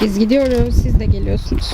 Biz gidiyoruz, siz de geliyorsunuz.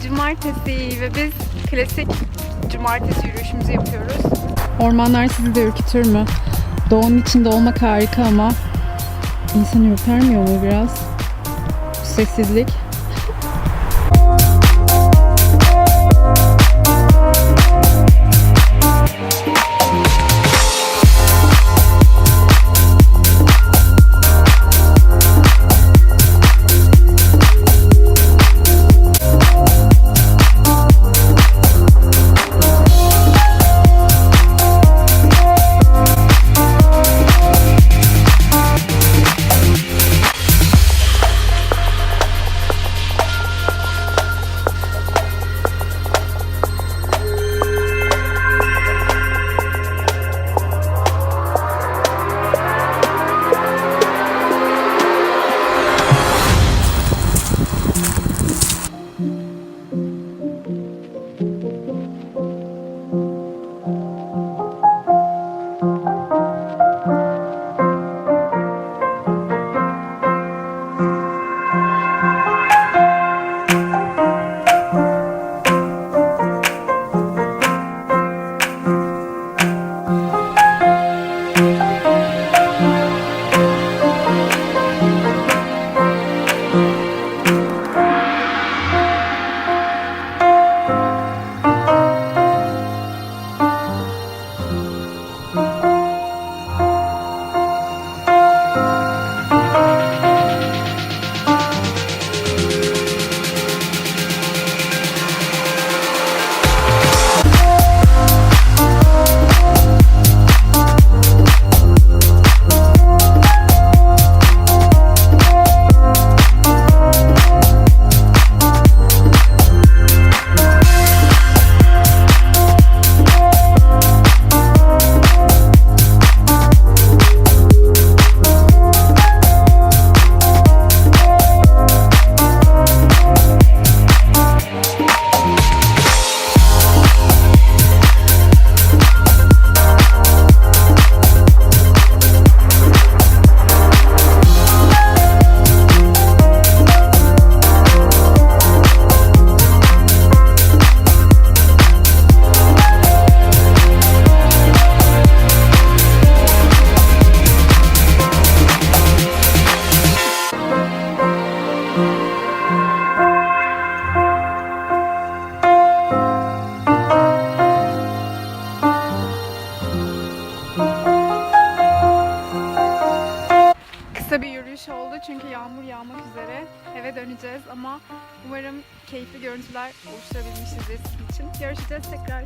Cumartesi ve biz klasik cumartesi yürüyüşümüzü yapıyoruz. Ormanlar sizi de ürkütür mü? Doğanın içinde olmak harika ama insanı ürpermiyor mu biraz? Sessizlik. Kısa bir yürüyüş oldu çünkü yağmur yağmak üzere. Eve döneceğiz ama umarım keyifli görüntüler oluşturabilmişizdir sizin için. Görüşeceğiz tekrar.